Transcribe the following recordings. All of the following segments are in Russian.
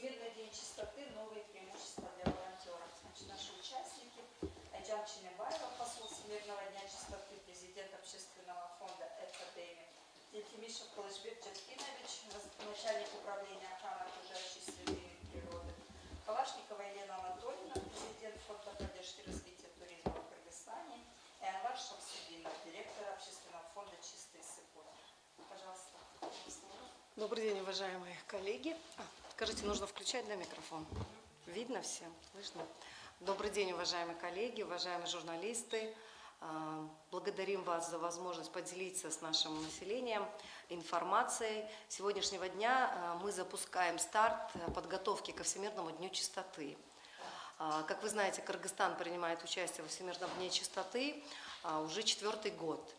Всемирный день чистоты, новые преимущества для волонтеров. Значит, наши участники: Айджан Чинебаева, посол Всемирного дня чистоты, президент общественного фонда «Экодеми», Тимишев Калышбек Джаткинович, начальник управления охраны окружающей среды и природы, Калашникова Елена Анатольевна, президент фонда поддержки развития туризма в Кыргызстане, и Анвар Шамсудинов, директор общественного фонда «Чистый Сыкуль». Пожалуйста. Добрый день, уважаемые коллеги. Скажите, нужно включать, да, микрофон? Видно всем? Слышно? Добрый день, уважаемые коллеги, уважаемые журналисты. Благодарим вас за возможность поделиться с нашим населением информацией. С сегодняшнего дня мы запускаем старт подготовки ко Всемирному дню чистоты. Как вы знаете, Кыргызстан принимает участие во Всемирном дне чистоты уже 4-й год.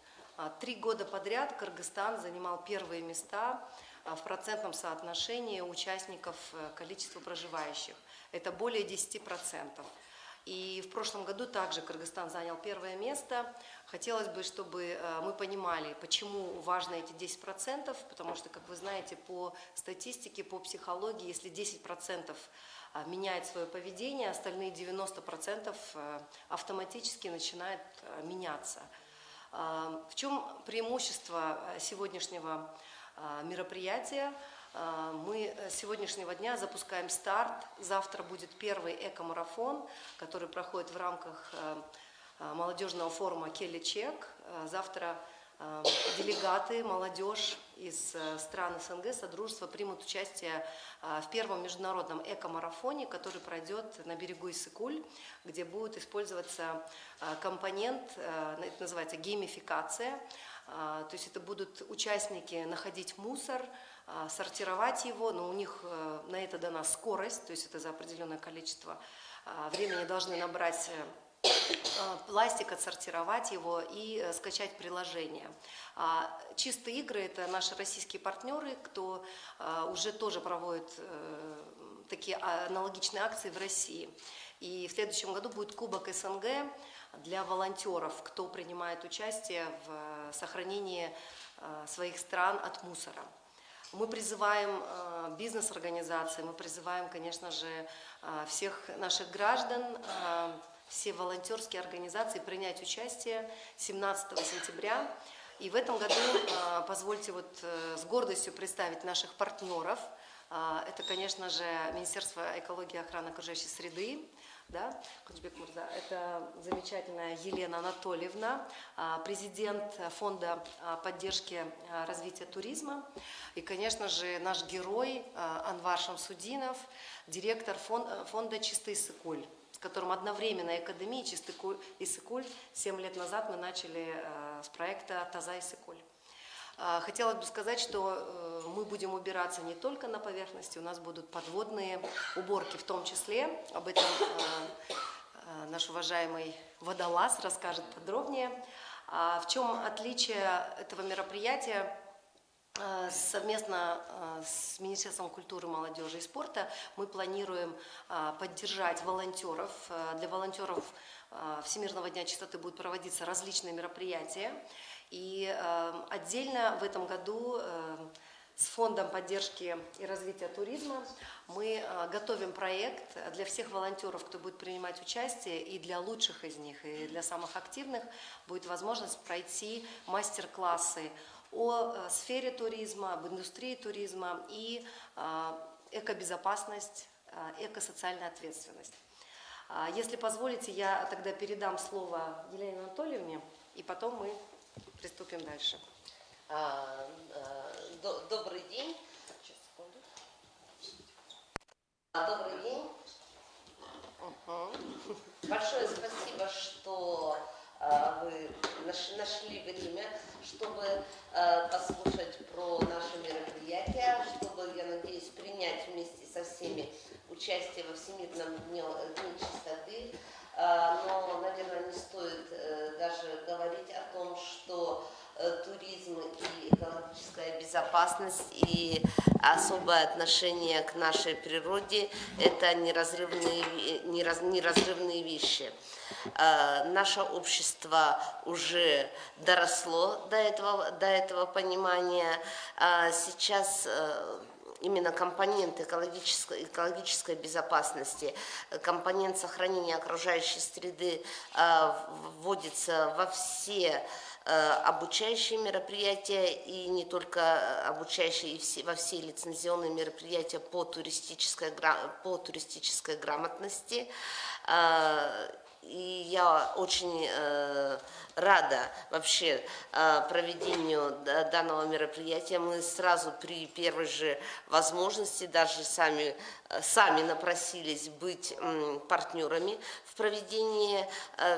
3 года подряд Кыргызстан занимал первые места в процентном соотношении участников количества проживающих. Это более 10%. И в прошлом году также Кыргызстан занял первое место. Хотелось бы, чтобы мы понимали, почему важны эти 10%, потому что, как вы знаете, по статистике, по психологии, если 10% меняет свое поведение, остальные 90% автоматически начинают меняться. В чем преимущество сегодняшнего мероприятия? Мы с сегодняшнего дня запускаем старт. Завтра будет первый эко-марафон, который проходит в рамках молодежного форума «Келли-Чек». Завтра делегаты, молодежь из стран СНГ, Содружества примут участие в первом международном эко-марафоне, который пройдет на берегу Иссык-Куль, где будет использоваться компонент, это называется геймификация. То есть это будут участники находить мусор, сортировать его, но у них на это дана скорость, то есть это за определенное количество времени должны набрать пластик, отсортировать его и скачать приложение. Чистые игры – это наши российские партнеры, кто уже тоже проводит такие аналогичные акции в России. И в следующем году будет Кубок СНГ для волонтеров, кто принимает участие в сохранении своих стран от мусора. Мы призываем бизнес-организации, мы призываем, конечно же, всех наших граждан, все волонтерские организации принять участие 17 сентября. И в этом году, позвольте с гордостью представить наших партнеров. Это, конечно же, Министерство экологии и охраны окружающей среды. Да? Это замечательная Елена Анатольевна, президент фонда поддержки развития туризма. И, конечно же, наш герой Анвар Шамсудинов, директор фонда «Чистый Сыкуль», с которым одновременно Экодеми и «Чистый Иссык-Куль» 7 лет назад мы начали с проекта «Таза Иссык-Куль». Хотелось бы сказать, что мы будем убираться не только на поверхности, у нас будут подводные уборки в том числе. Об этом наш уважаемый водолаз расскажет подробнее. В чем отличие этого мероприятия? Совместно с Министерством культуры, молодежи и спорта мы планируем поддержать волонтеров. Для волонтеров Всемирного дня чистоты будут проводиться различные мероприятия. И отдельно в этом году с Фондом поддержки и развития туризма мы готовим проект для всех волонтеров, кто будет принимать участие, и для лучших из них, и для самых активных будет возможность пройти мастер-классы о сфере туризма, об индустрии туризма и экобезопасность, экосоциальная ответственность. Если позволите, я тогда передам слово Елене Анатольевне, и потом мы приступим дальше. Добрый день. Добрый день. Большое спасибо, что вы нашли время, чтобы послушать про наши мероприятия, чтобы, я надеюсь, принять вместе со всеми участие во Всемирном дне чистоты. Но, наверное, не стоит даже говорить о том, что туризм и экологическая безопасность и особое отношение к нашей природе – это неразрывные вещи. Наше общество уже доросло до этого понимания. Сейчас именно компонент экологической безопасности, компонент сохранения окружающей среды вводится во все обучающие мероприятия и не только обучающие, во все лицензионные мероприятия по туристической грамотности. И я очень рада вообще проведению данного мероприятия. Мы сразу при первой же возможности даже сами напросились быть партнерами в проведении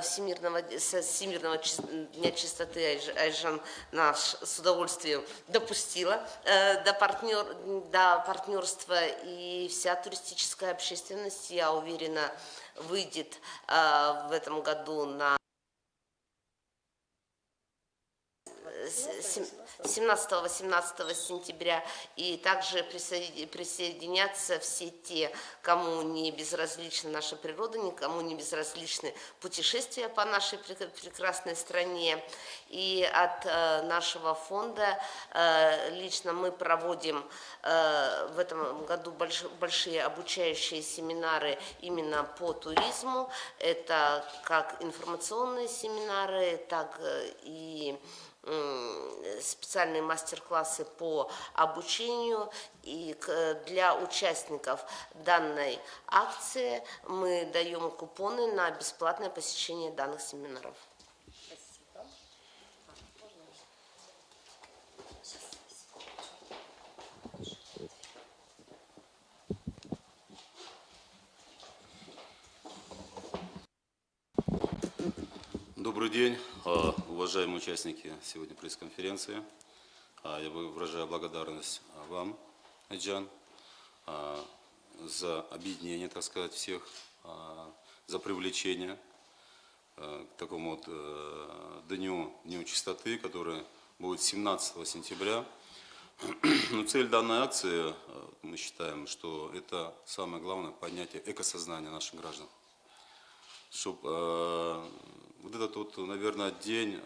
Всемирного дня чистоты. Айжан наш с удовольствием допустила до партнерства, и вся туристическая общественность, я уверена, выйдет в этом году на 17-18 сентября, и также присоединятся все те, кому не безразлична наша природа, никому не безразличны путешествия по нашей прекрасной стране. И от нашего фонда лично мы проводим в этом году большие обучающие семинары именно по туризму. Это как информационные семинары, так и специальные мастер-классы по обучению. И для участников данной акции мы даем купоны на бесплатное посещение данных семинаров. Добрый день, уважаемые участники сегодня пресс-конференции. Я выражаю благодарность вам, Айджан, за объединение, так сказать, всех, за привлечение к такому вот дню чистоты, который будет 17 сентября. Но цель данной акции, мы считаем, что это самое главное поднятие экосознания наших граждан. Чтобы вот этот вот, наверное, день,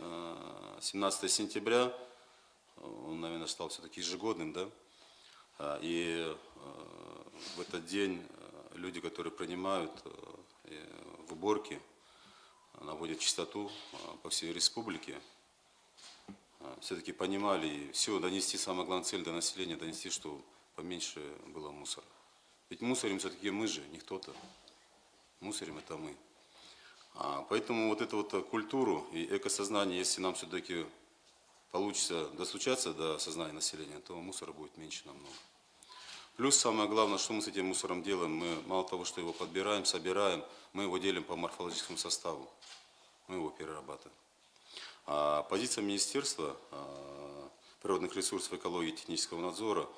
17 сентября, он, наверное, стал все-таки ежегодным, да? И в этот день люди, которые принимают в уборке, наводят чистоту по всей республике, все-таки понимали и все, донести, самая главная цель до населения, донести, что поменьше было мусора. Ведь мусорим все-таки мы же, не кто-то. Мусорим это мы. Поэтому вот эту вот культуру и экосознание, если нам все-таки получится достучаться до сознания населения, то мусора будет меньше намного. Плюс самое главное, что мы с этим мусором делаем, мы мало того, что его подбираем, собираем, мы его делим по морфологическому составу, мы его перерабатываем. Позиция Министерства природных ресурсов, экологии и технического надзора,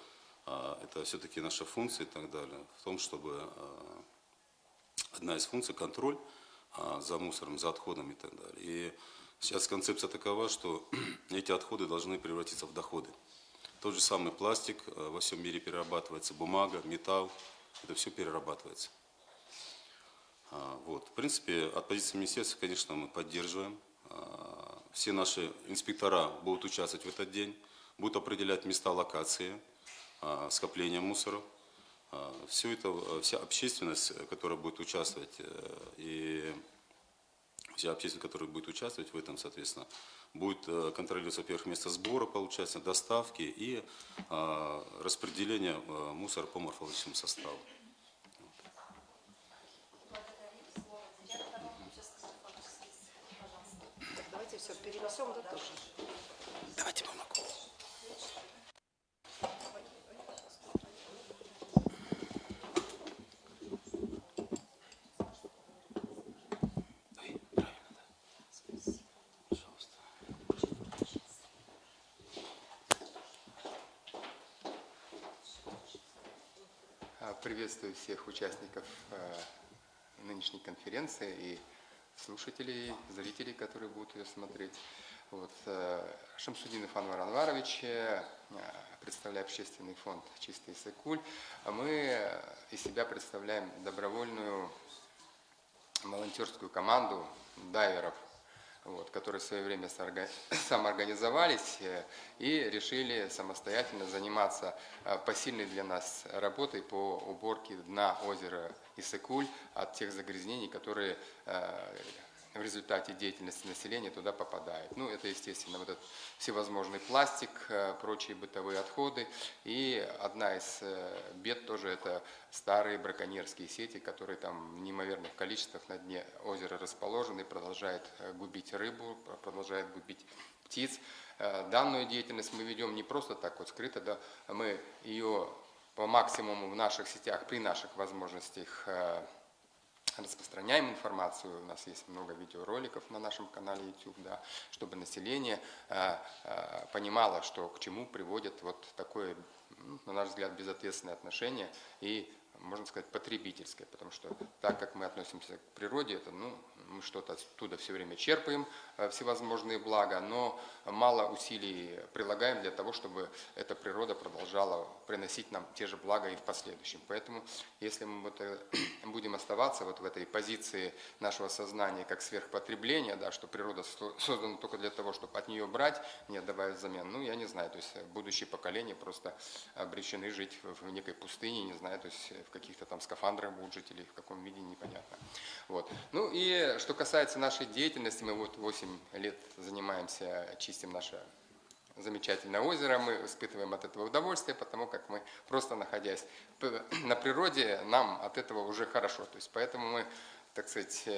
это все-таки наша функция и так далее, в том, чтобы одна из функций – контроль за мусором, за отходами и так далее. И сейчас концепция такова, что эти отходы должны превратиться в доходы. Тот же самый пластик во всем мире перерабатывается, бумага, металл, это все перерабатывается. Вот. В принципе, от позиции министерства, конечно, мы поддерживаем. Все наши инспектора будут участвовать в этот день, будут определять места локации скопления мусора. Все это, вся общественность, которая будет участвовать, и вся общественность, которая будет участвовать в этом, соответственно, будет контролироваться, во-первых, место сбора, получается, доставки и распределение мусора по морфологическому составу. Так, давайте все перенесем, да, тоже. Давайте помогу. Приветствую всех участников нынешней конференции и слушателей, зрителей, которые будут ее смотреть. Вот, Шамсудинов Анвар Анварович, представляю общественный фонд «Чистый Иссык-Куль». Мы из себя представляем добровольную волонтерскую команду дайверов. вот, которые в свое время самоорганизовались и решили самостоятельно заниматься посильной для нас работой по уборке дна озера Иссык-Куль от тех загрязнений, которые в результате деятельности населения туда попадают. Ну, это, естественно, вот этот всевозможный пластик, прочие бытовые отходы. И одна из бед тоже это старые браконьерские сети, которые там в неимоверных количествах на дне озера расположены, продолжают губить рыбу, продолжают губить птиц. Данную деятельность мы ведем не просто так вот скрыто, да, мы ее по максимуму в наших сетях, при наших возможностях распространяем информацию, у нас есть много видеороликов на нашем канале YouTube, да, чтобы население понимало, что к чему приводит вот такое, на наш взгляд, безответственное отношение и, можно сказать, потребительское, потому что так как мы относимся к природе, это, ну, мы что-то оттуда все время черпаем, всевозможные блага, но мало усилий прилагаем для того, чтобы эта природа продолжала приносить нам те же блага и в последующем. Поэтому, если мы вот будем оставаться вот в этой позиции нашего сознания как сверхпотребления, да, что природа создана только для того, чтобы от нее брать, не отдавая взамен, ну, я не знаю, то есть будущие поколения просто обречены жить в некой пустыне, не знаю, то есть в каких-то там скафандрах будут жить или в каком виде, непонятно. Вот. Ну и что касается нашей деятельности, мы вот 8 лет занимаемся, чистим наше замечательное озеро, мы испытываем от этого удовольствие, потому как мы просто находясь на природе, нам от этого уже хорошо. То есть поэтому мы, так сказать,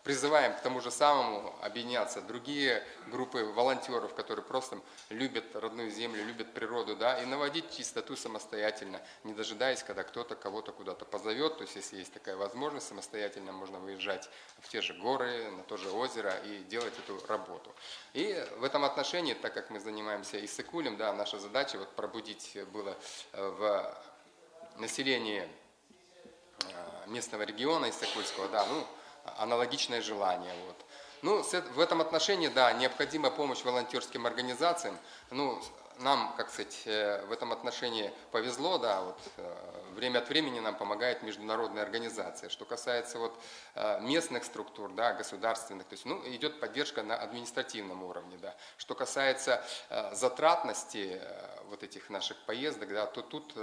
призываем к тому же самому объединяться другие группы волонтеров, которые просто любят родную землю, любят природу, да, и наводить чистоту самостоятельно, не дожидаясь, когда кто-то кого-то куда-то позовет. То есть если есть такая возможность, самостоятельно можно выезжать в те же горы, на то же озеро и делать эту работу. И в этом отношении, так как мы занимаемся Иссык-Кулем, да, наша задача вот пробудить было в населении местного региона Иссык-Кульского, да, ну, аналогичное желание. Вот. Ну, в этом отношении, да, необходима помощь волонтерским организациям. Ну, нам, как сказать, в этом отношении повезло, да, вот, время от времени нам помогает международная организация. Что касается вот местных структур, да, государственных, то есть, ну, идет поддержка на административном уровне, да. Что касается затратности вот этих наших поездок, да, то тут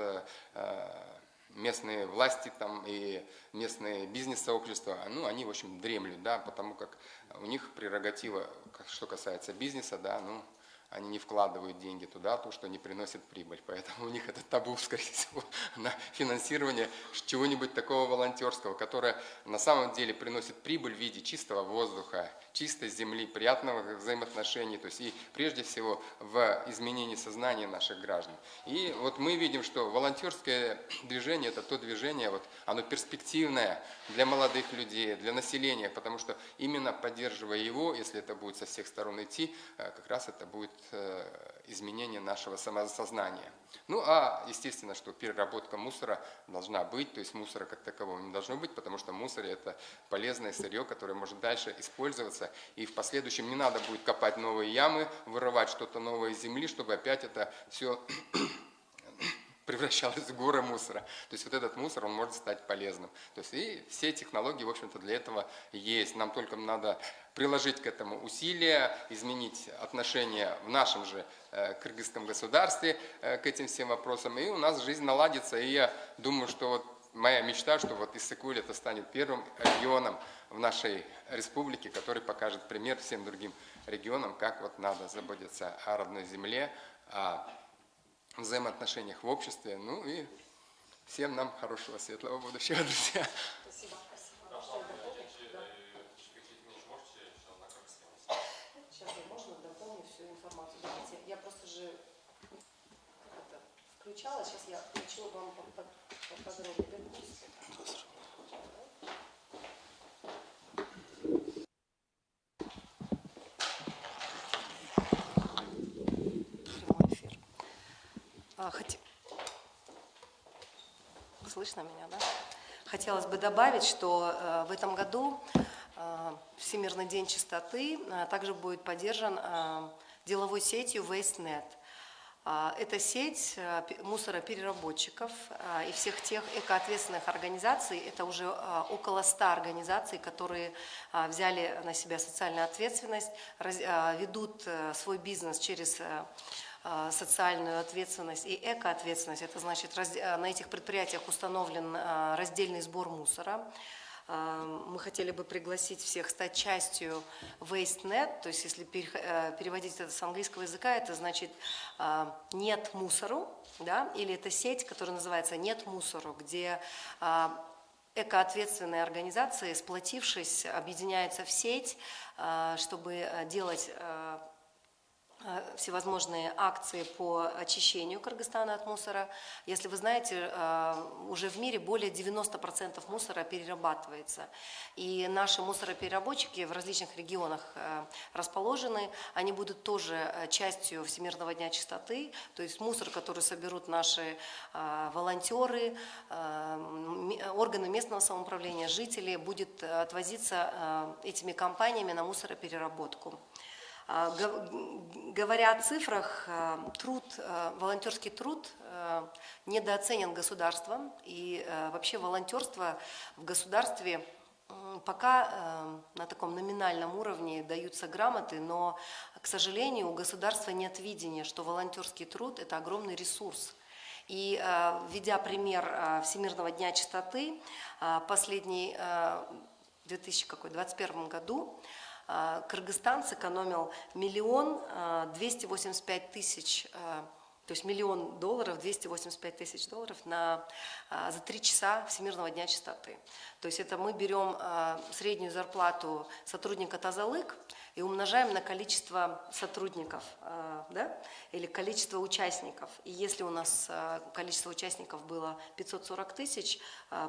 местные власти там и местные бизнес-сообщества, ну, они, в общем, дремлют, да, потому как у них прерогатива, что касается бизнеса, да, ну, они не вкладывают деньги туда, то, что не приносит прибыль. Поэтому у них это табу, скорее всего, на финансирование чего-нибудь такого волонтерского, которое на самом деле приносит прибыль в виде чистого воздуха, чистой земли, приятного взаимоотношений, то есть и прежде всего в изменении сознания наших граждан. И вот мы видим, что волонтерское движение – это то движение, вот, оно перспективное для молодых людей, для населения, потому что именно поддерживая его, если это будет со всех сторон идти, как раз это будет изменение нашего самосознания. Ну, а естественно, что переработка мусора должна быть, то есть мусора как такового не должно быть, потому что мусор – это полезное сырье, которое может дальше использоваться, и в последующем не надо будет копать новые ямы, вырывать что-то новое из земли, чтобы опять это все превращалось в горы мусора. То есть вот этот мусор, он может стать полезным. То есть и все технологии, в общем-то, для этого есть. Нам только надо приложить к этому усилия, изменить отношения в нашем же кыргызском государстве к этим всем вопросам, и у нас жизнь наладится. И я думаю, что вот моя мечта, что вот Иссык-Куль это станет первым регионом в нашей республике, который покажет пример всем другим регионам, как вот надо заботиться о родной земле, о взаимоотношениях в обществе. Ну и всем нам хорошего, светлого будущего, друзья. Спасибо. Сейчас я, можно, дополню всю информацию. Давайте, я просто же это включала, сейчас я включила вам поподробнее. Прямой эфир. Слышно меня, да? Хотелось бы добавить, что в этом году Всемирный день чистоты также будет поддержан деловой сетью WasteNet. Это сеть мусоропереработчиков и всех тех экоответственных организаций. Это уже около 100 организаций, которые взяли на себя социальную ответственность, ведут свой бизнес через социальную ответственность и экоответственность. Это значит, на этих предприятиях установлен раздельный сбор мусора. Мы хотели бы пригласить всех стать частью WasteNet, то есть если переводить это с английского языка, это значит «нет мусору», да? Или это сеть, которая называется «нет мусору», где экоответственные организации, сплотившись, объединяются в сеть, чтобы делать всевозможные акции по очищению Кыргызстана от мусора. Если вы знаете, уже в мире более 90% мусора перерабатывается. И наши мусоропереработчики в различных регионах расположены, они будут тоже частью Всемирного дня чистоты, то есть мусор, который соберут наши волонтеры, органы местного самоуправления, жители, будет отвозиться этими компаниями на мусоропереработку. Говоря о цифрах, волонтерский труд недооценен государством, и вообще волонтерство в государстве пока на таком номинальном уровне даются грамоты, но, к сожалению, у государства нет видения, что волонтерский труд – это огромный ресурс. И введя пример Всемирного дня чистоты, последний в 2021 году Кыргызстан сэкономил 1 285 000, то есть $1 миллион, 285 тысяч долларов за 3 часа Всемирного дня чистоты. То есть это мы берем среднюю зарплату сотрудника Тазалык и умножаем на количество сотрудников, да, или количество участников. И если у нас количество участников было 540 тысяч,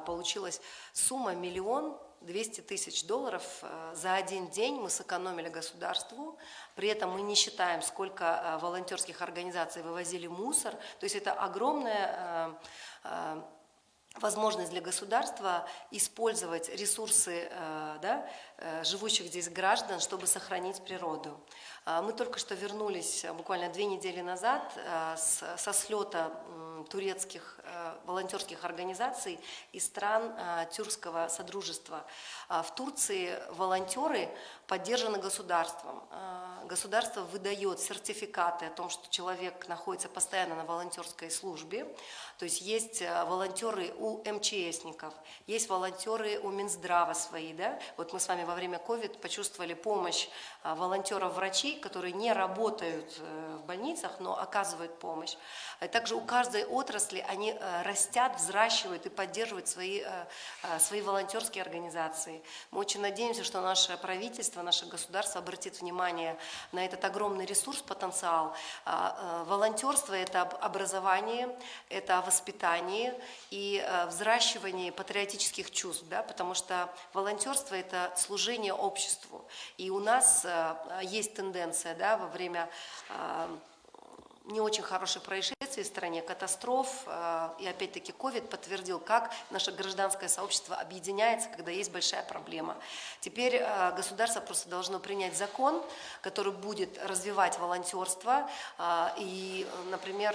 получилась сумма $1 200 000 долларов за один день мы сэкономили государству. При этом мы не считаем, сколько волонтерских организаций вывозили мусор. То есть это огромная возможность для государства использовать ресурсы, да, живущих здесь граждан, чтобы сохранить природу. Мы только что вернулись буквально 2 недели назад со слета турецких волонтерских организаций из стран тюркского содружества. В Турции волонтеры поддержаны государством. Государство выдает сертификаты о том, что человек находится постоянно на волонтерской службе. То есть есть волонтеры у МЧСников, есть волонтеры у Минздрава свои. Да? Вот мы с вами во время COVID почувствовали помощь волонтеров-врачей, которые не работают в больницах, но оказывают помощь. Также у каждой отрасли они растят, взращивают и поддерживают свои волонтерские организации. Мы очень надеемся, что наше правительство, наше государство обратит внимание на этот огромный ресурс, потенциал. Волонтерство – это образование, это воспитание и взращивание патриотических чувств, да, потому что волонтерство – это служение обществу. И у нас есть тенденция, да, во время не очень хороших происшествий в стране, катастроф, и опять-таки COVID подтвердил, как наше гражданское сообщество объединяется, когда есть большая проблема. Теперь государство просто должно принять закон, который будет развивать волонтерство, и, например,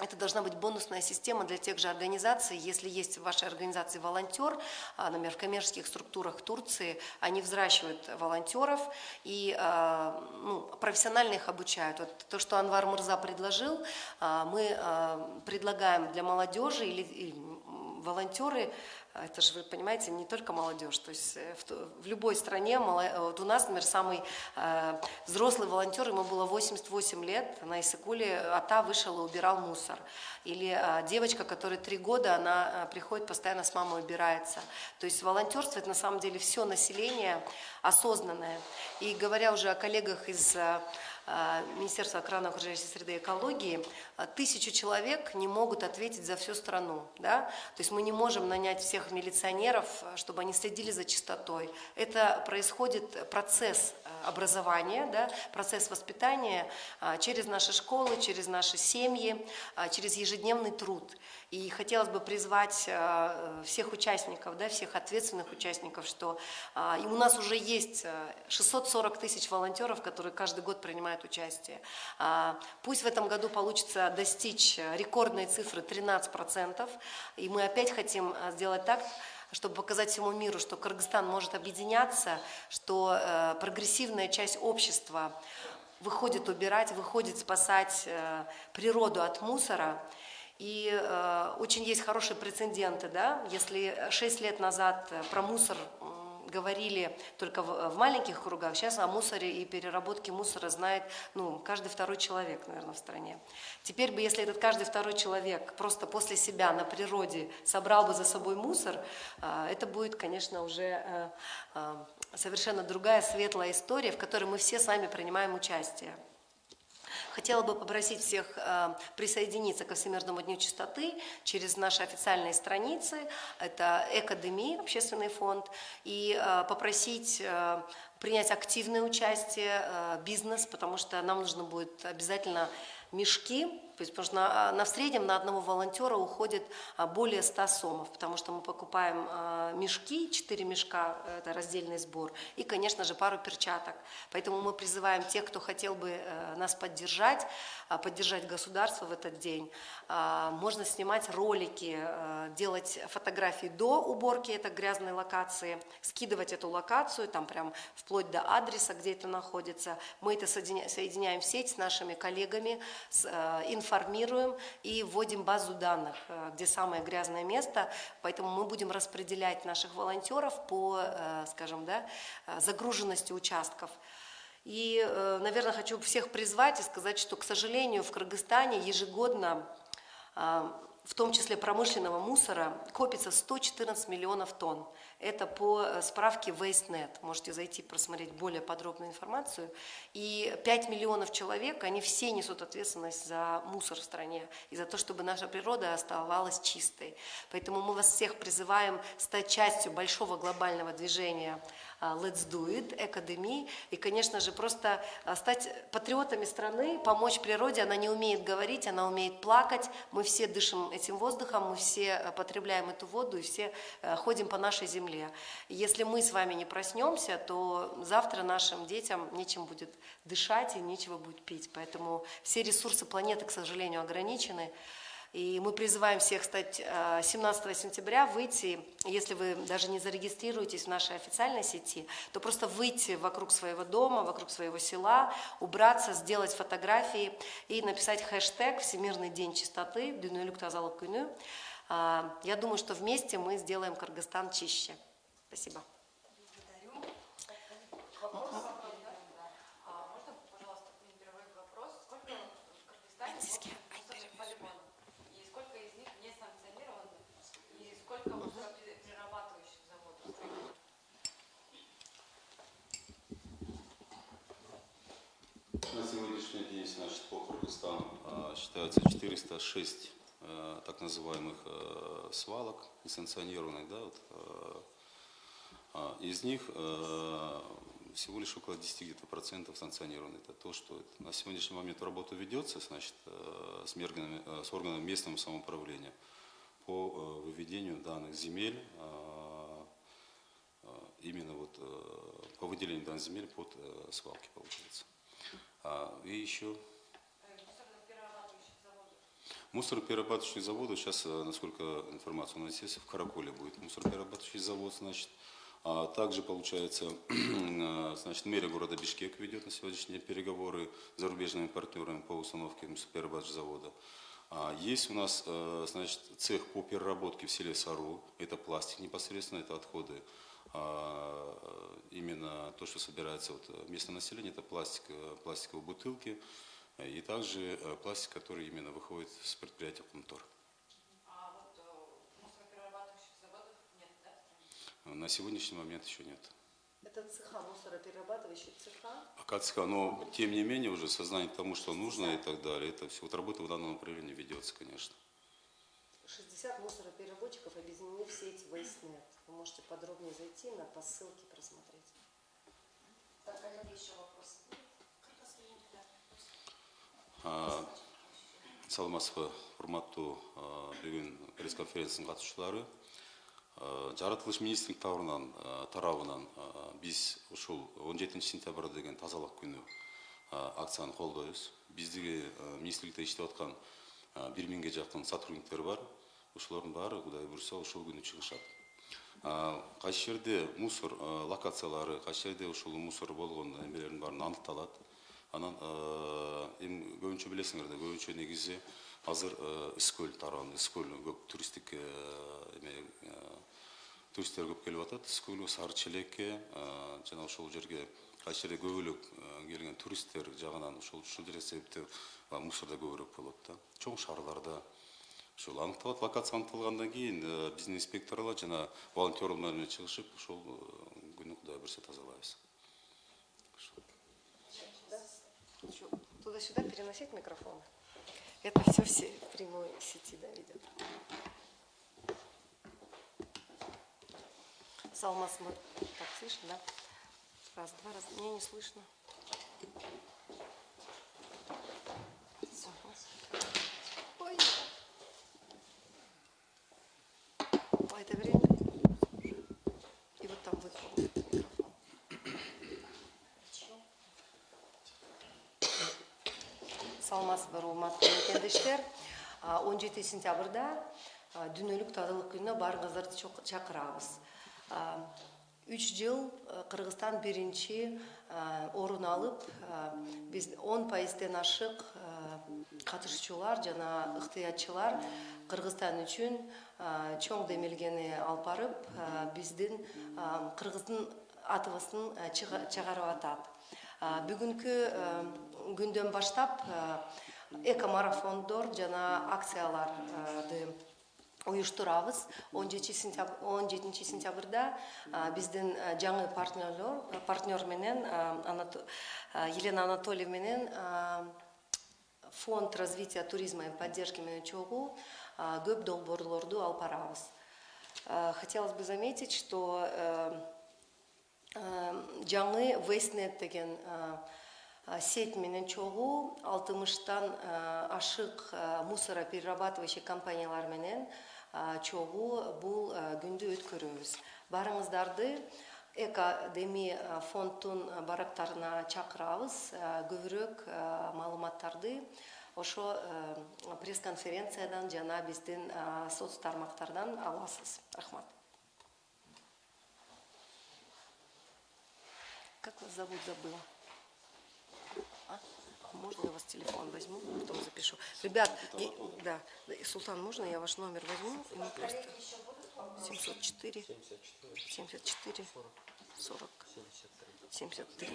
это должна быть бонусная система для тех же организаций. Если есть в вашей организации волонтер, например, в коммерческих структурах Турции, они взращивают волонтеров и профессионально их обучают. Вот то, что Анвар Мырза предложил, мы предлагаем для молодежи или волонтеры. Это же, вы понимаете, не только молодежь. То есть в любой стране, вот у нас, например, самый взрослый волонтер, ему было 88 лет, на Иссыкуле ата вышел и убирал мусор. Или девочка, которой 3 года, она приходит постоянно с мамой убирается. То есть волонтерство – это на самом деле все население осознанное. И говоря уже о коллегах из Министерства охраны окружающей среды и экологии, 1000 человек не могут ответить за всю страну. Да? То есть мы не можем нанять всех милиционеров, чтобы они следили за чистотой. Это происходит процесс образования, да? Процесс воспитания через наши школы, через наши семьи, через ежедневный труд. И хотелось бы призвать всех участников, да, всех ответственных участников, что и у нас уже есть 640 тысяч волонтеров, которые каждый год принимают участие. Пусть в этом году получится достичь рекордной цифры 13%, и мы опять хотим сделать так, чтобы показать всему миру, что Кыргызстан может объединяться, что прогрессивная часть общества выходит убирать, выходит спасать природу от мусора. И очень есть хорошие прецеденты, да? Если 6 лет назад про мусор говорили только в маленьких кругах, сейчас о мусоре и переработке мусора знает каждый второй человек, наверное, в стране. Теперь бы, если этот каждый второй человек просто после себя на природе собрал бы за собой мусор, это будет, конечно, уже совершенно другая светлая история, в которой мы все сами принимаем участие. Хотела бы попросить всех присоединиться ко Всемирному дню чистоты через наши официальные страницы, это Экодеми, общественный фонд, и попросить принять активное участие, бизнес, потому что нам нужно будет обязательно мешки, потому что в среднем на одного волонтера уходит более 100 сомов, потому что мы покупаем мешки, 4 мешка, это раздельный сбор, и, конечно же, пару перчаток. Поэтому мы призываем тех, кто хотел бы нас поддержать государство в этот день. Можно снимать ролики, делать фотографии до уборки этой грязной локации, скидывать эту локацию, там прям вплоть до адреса, где это находится. Мы это соединяем в сеть с нашими коллегами, информируем и вводим базу данных, где самое грязное место, поэтому мы будем распределять наших волонтеров по, скажем, да, загруженности участков. И, наверное, хочу всех призвать и сказать, что, к сожалению, в Кыргызстане ежегодно, в том числе промышленного мусора, копится 114 миллионов тонн. Это по справке WasteNet. Можете зайти просмотреть более подробную информацию. И 5 миллионов человек, они все несут ответственность за мусор в стране и за то, чтобы наша природа оставалась чистой. Поэтому мы вас всех призываем стать частью большого глобального движения Let's Do It, Экодеми, и, конечно же, просто стать патриотами страны, помочь природе. Она не умеет говорить, она умеет плакать. Мы все дышим этим воздухом, мы все потребляем эту воду и все ходим по нашей земле. Если мы с вами не проснемся, то завтра нашим детям нечем будет дышать и нечего будет пить. Поэтому все ресурсы планеты, к сожалению, ограничены. И мы призываем всех стать 17 сентября, выйти, если вы даже не зарегистрируетесь в нашей официальной сети, то просто выйти вокруг своего дома, вокруг своего села, убраться, сделать фотографии и написать хэштег «Всемирный день чистоты», «Дүйнөлүк тазалык күнү». Я думаю, что вместе мы сделаем Кыргызстан чище. Спасибо. Благодарю. Вопрос. Можно, пожалуйста, первый вопрос? Сколько в Кыргызстане полигонов? И сколько из них не санкционированы? И сколько мусороперерабатывающих заводов? На сегодняшний день, значит, по Кыргызстану считается 406 так называемых свалок несанкционированных, да, вот, из них всего лишь около 10 где-то процентов санкционированы. Это то, что на сегодняшний момент работа ведется, значит, с органами местного самоуправления по выведению данных земель, именно вот по выделению данных земель под свалки, получается. И еще мусороперерабатывающих заводов, сейчас, насколько информация у нас есть, в Караколе будет мусороперерабатывающий завод, значит. Также, получается, значит, мэрия города Бишкек ведет на сегодняшний день переговоры с зарубежными партнерами по установке мусороперерабатывающего завода. Есть у нас, значит, цех по переработке в селе Сару, это пластик непосредственно, это отходы. Именно то, что собирается вот местное население, это пластиковые бутылки и также пластик, который именно выходит с предприятия Пумтор. А вот мусороперерабатывающих заводов нет, да? На сегодняшний момент еще нет. Это цеха, мусороперерабатывающие цеха? Пока цеха, но тем не менее уже сознание тому, что нужно и так далее, это все, вот работа в данном направлении ведется, конечно. 60 мусоропереработчиков объединены в сеть WasteNet. Вы можете подробнее зайти по ссылке просмотреть. Так, коллеги, еще вопросы? саламатсызбы, урматтуу бүгүн пресс-конференциянын катышуучулары. Жаратылыш министрлик тарабынан биз ушул 17 сентябрь деген тазалык күнү акцияны колдойбуз. Биздиги министрликте иштеп аткан 1000-ге жакын сотрудниктер бар. Ушулардын баары Кудай буйрса ушул күнү чыгышат. Кайсы жерде мусор локациялары, кайсы жерде ушул мусор болгон эмелердин баарын аныкталат. Анан эми көбүнчө билесиңер да, көбүнчө негизи азыр Искөл тарабы, Искөл көп туристтик туристтер көп келип атат. Искөлгө, Сары Челекке жана ошол жерге кайсы жерде көбүлөк келген туристтер жагынан ушул жерге себептен мусор да көбүрөөк болот да. Чоң шаарларда ушул аныкталат, локация аныкталгандан кийин биздин инспекторлор жана волонтерлор менен чыгышып ошол күнү Кудай буйрса тазалайбыз. Туда-сюда переносить микрофон. Это все в прямой сети, да, видят. Салмас, так слышно, да? Раз, два, раз. Мне не слышно. Всё. Ой. По это время. И вот там выпал микрофон. Саламатсызбы, урматтуу мекендештер. 17 сентябрда дүнөлүк тазалык күнүнө баарыңыздарды чакырабыз. 3 жыл Кыргызстан биринчи орун алып, биз 10%ден ашык катышуучулар жана ыктыярчылар Кыргызстан үчүн чоң демилгени алып барып, биздин Кыргыздын атыбызын чыгарып атат. Бүгүнкү күндөн баштап эко-марафондор жана акцияларды уюштурабыз. 17 сентябрда биздин жаңы партнер менен Елена Анатольевна менен фонд развития туризма и поддержки менен чогуу көп долбоорлорду алып барабыз. Хотелось бы заметить, что жаңы Вестнет деген сеть менен чогуу 60-тан ашык мусороперерабатывающий компаниялар менен чогуу бул күндү өткөрөбүз. Барыңыздарды Экодеми фонддун барактарына чакырабыз. Көбүрөөк маалыматтарды ошо пресс-конференциядан жана биздин соц тармактардан аласыз. Рахмат. Как вас зовут, забыла? Можно я у вас телефон возьму, потом запишу? Ребят, да, Султан, можно я ваш номер возьму? И мы просто 704 40 73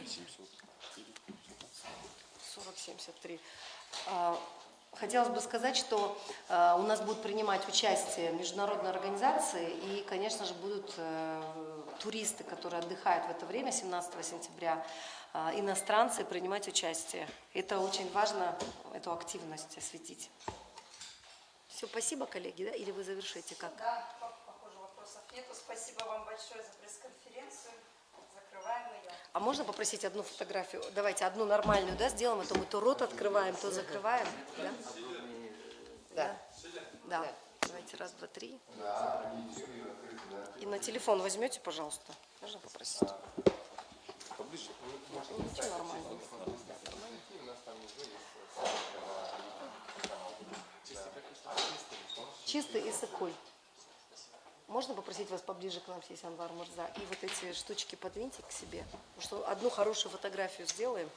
40 73. Хотелось бы сказать, что у нас будут принимать участие международные организации и, конечно же, будут туристы, которые отдыхают в это время, 17 сентября, иностранцы, принимать участие. Это очень важно, эту активность осветить. Все, спасибо, коллеги, да? Или вы завершите как? Да, похоже, вопросов нету. Спасибо вам большое за пресс-конференцию. Закрываем ее. А можно попросить одну фотографию? Давайте одну нормальную, да, сделаем, а то мы то рот открываем, то закрываем. Да? Да. Да. Давайте раз, два, три. И на телефон возьмете, пожалуйста. Можно попросить? Ничего, нормально. Чистый Иссык-Куль. Можно попросить вас поближе к нам сесть, Анвар Мурза? И вот эти штучки подвиньте к себе. Потому что одну хорошую фотографию сделаем.